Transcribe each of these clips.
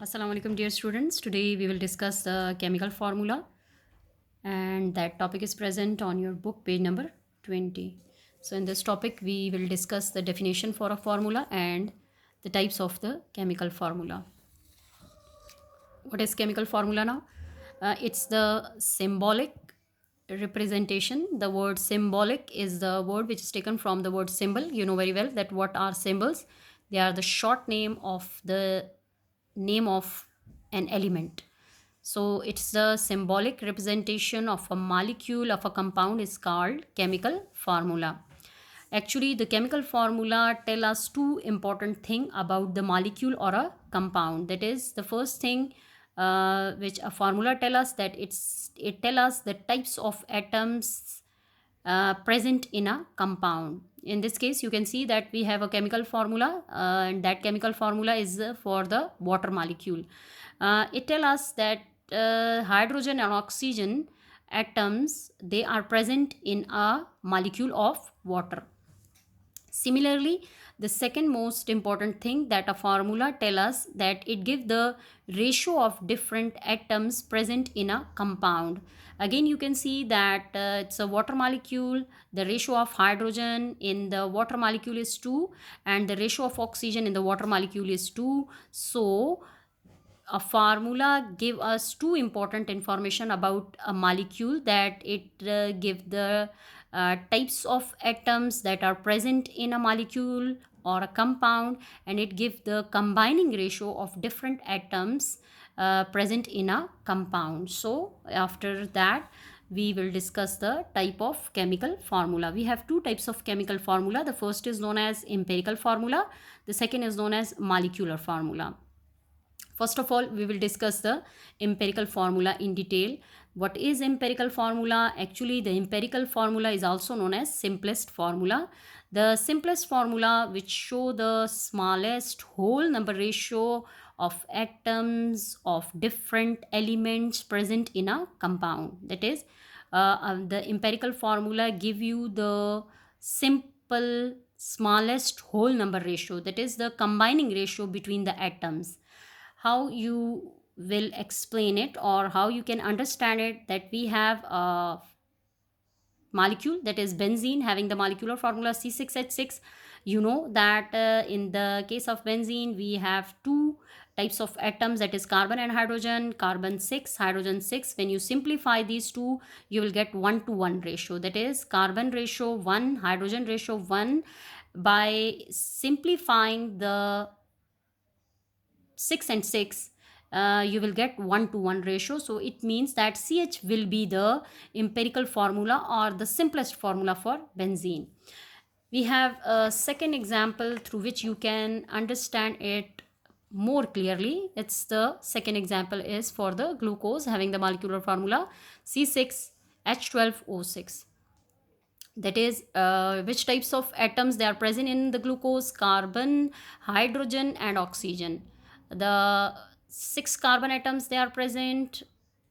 Assalamu alaikum dear students. Today we will discuss the chemical formula and that topic is present on your book page number 20. So in this topic we will discuss the definition for a formula and the types of the chemical formula. What is chemical formula now? It's the symbolic representation. The word symbolic is the word which is taken from the word symbol. You know very well that what are symbols? They are the short name of an element. So it's the symbolic representation of a molecule of a compound is called chemical formula. Actually, the chemical formula tell us two important thing about the molecule or a compound. That is the first thing which a formula tell us that it tell us the types of atoms present in a compound. In this case, you can see that we have a chemical formula and that chemical formula is for the water molecule. It tell us that hydrogen and oxygen atoms they are present in a molecule of water. Similarly, the second most important thing that a formula tell us that it give the ratio of different atoms present in a compound. Again, you can see that it's a water molecule. The ratio of hydrogen in the water molecule is 2 and the ratio of oxygen in the water molecule is 2. So a formula give us two important information about a molecule, that it give the types of atoms that are present in a molecule or a compound, and it give the combining ratio of different atoms present in a compound. So after that we will discuss the type of chemical formula. We have two types of chemical formula. The first is known as empirical formula, the second is known as molecular formula. First of all, we will discuss the empirical formula in detail. What is empirical formula? Actually, the empirical formula is also known as simplest formula. The simplest formula which show the smallest whole number ratio of atoms of different elements present in a compound. That is, the empirical formula give you the simple smallest whole number ratio. That is the combining ratio between the atoms. How you will explain it or how you can understand it, that we have a molecule, that is benzene, having the molecular formula C6H6. You know that in the case of benzene we have two types of atoms, that is carbon and hydrogen. Carbon 6, hydrogen 6. When you simplify these two, you will get 1 to 1 ratio, that is carbon ratio 1, hydrogen ratio 1. By simplifying the 6 and 6, you will get 1 to 1 ratio. So it means that CH will be the empirical formula or the simplest formula for benzene. We have a second example through which you can understand it more clearly. It's the second example is for the glucose, having the molecular formula C6H12O6. That is which types of atoms they are present in the glucose: carbon, hydrogen and oxygen. The 6 carbon atoms they are present.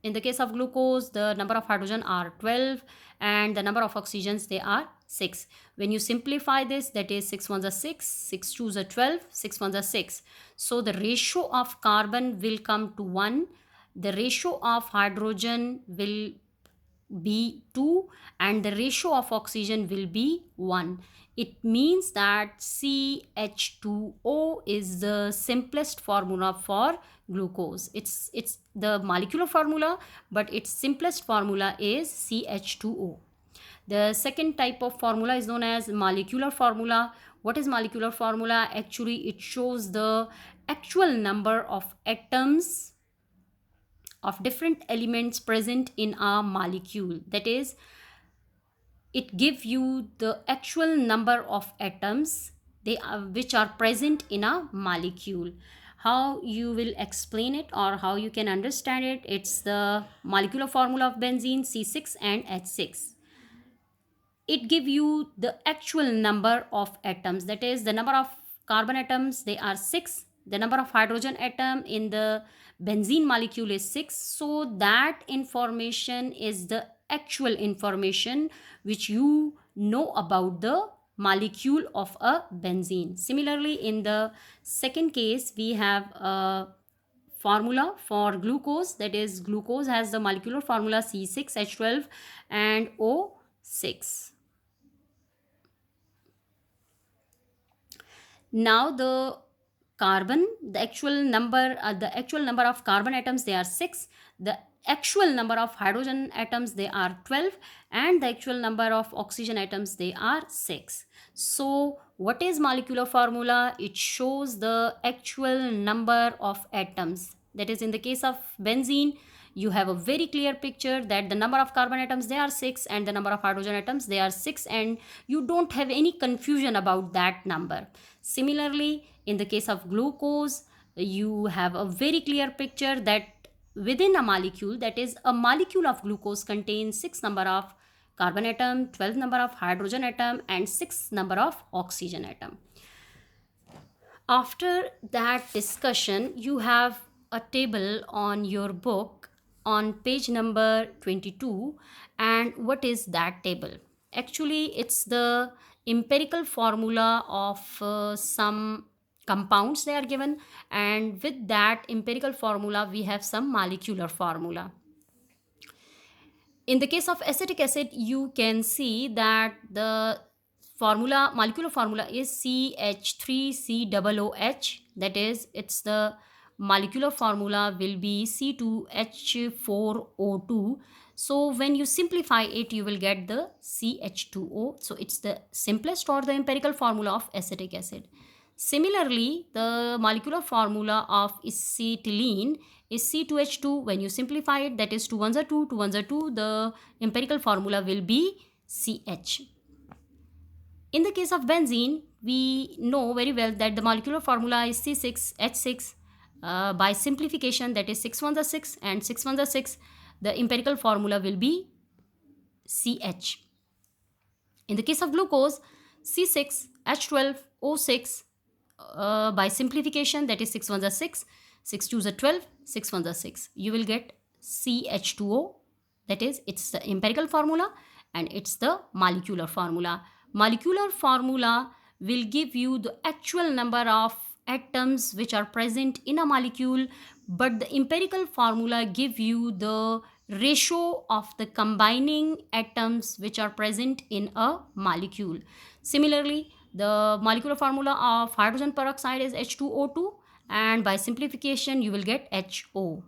In the case of glucose, the number of hydrogen are 12 and the number of oxygens they are 6. When you simplify this, that is 6 ones are 6, 6 twos are 12, 6 ones are 6. So the ratio of carbon will come to 1. The ratio of hydrogen will be 2 and the ratio of oxygen will be 1. It means that CH2O is the simplest formula for glucose. It's the molecular formula, but its simplest formula is CH2O. The second type of formula is known as molecular formula. What is molecular formula? Actually, it shows the actual number of atoms of different elements present in a molecule. That is, it gives you the actual number of atoms which are present in a molecule. How you will explain it or how you can understand it? It's the molecular formula of benzene C6 and H6. It gives you the actual number of atoms, that is the number of carbon atoms they are 6, the number of hydrogen atom in the benzene molecule is 6. So that information is the actual information which you know about the molecule of a benzene. Similarly, in the second case we have a formula for glucose, that is glucose has the molecular formula C6H12 and O6. Now the actual number of carbon atoms, they are 6. The actual number of hydrogen atoms, they are 12, and the actual number of oxygen atoms, they are 6. So what is molecular formula? It shows the actual number of atoms. That is, in the case of benzene, you have a very clear picture that the number of carbon atoms, they are 6, and the number of hydrogen atoms, they are 6, and you don't have any confusion about that number. Similarly, in the case of glucose, you have a very clear picture that within a molecule, that is, a molecule of glucose contains 6 number of carbon atom, 12 number of hydrogen atom, and 6 number of oxygen atom. After that discussion, you have a table on your book on page number 22. And what is that table? Actually, it's the empirical formula of some compounds they are given, and with that empirical formula we have some molecular formula. In the case of acetic acid, you can see that the molecular formula is CH3COOH. That is, it's the molecular formula will be C2H4O2. So when you simplify it, you will get the CH2O. So it's the simplest or the empirical formula of acetic acid. Similarly, the molecular formula of acetylene is C2H2. When you simplify it, that is 2 ones are 2, 2 ones are 2, the empirical formula will be CH. In the case of benzene, we know very well that the molecular formula is C6H6. By simplification, that is 6 ones are 6 and 6 ones are 6, the empirical formula will be CH. In the case of glucose, C6H12O6, by simplification, that is 6 ones are 6, 6 twos are 12, 6 ones are 6. You will get CH2O. That is, it's the empirical formula and it's the molecular formula. Molecular formula will give you the actual number of atoms which are present in a molecule, but the empirical formula give you the ratio of the combining atoms which are present in a molecule. Similarly, the molecular formula of hydrogen peroxide is H2O2, and by simplification you will get HO.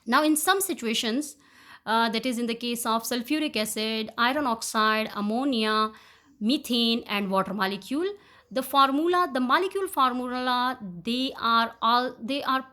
Now in some situations, that is in the case of sulfuric acid, iron oxide, ammonia, methane and water molecule, the molecule formula, they are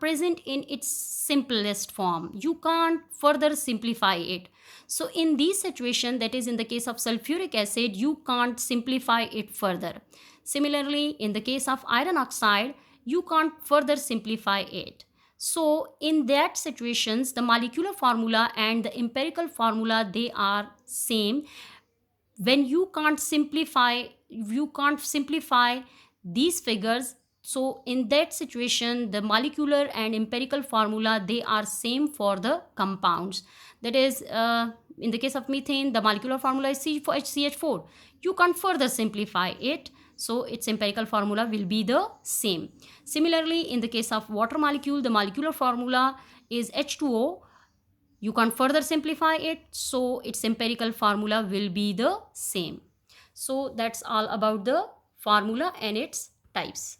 present in its simplest form. You can't further simplify it. So in this situation, that is in the case of sulfuric acid, you can't simplify it further. Similarly, in the case of iron oxide, you can't further simplify it. So in that situations, the molecular formula and the empirical formula, they are same. When you can't simplify these figures, so in that situation the molecular and empirical formula, they are same for the compounds. That is, in the case of methane, the molecular formula is CH4. You can't further simplify it, so its empirical formula will be the same. Similarly, in the case of water molecule, the molecular formula is H2O. You can't further simplify it, so its empirical formula will be the same. So that's all about the formula and its types.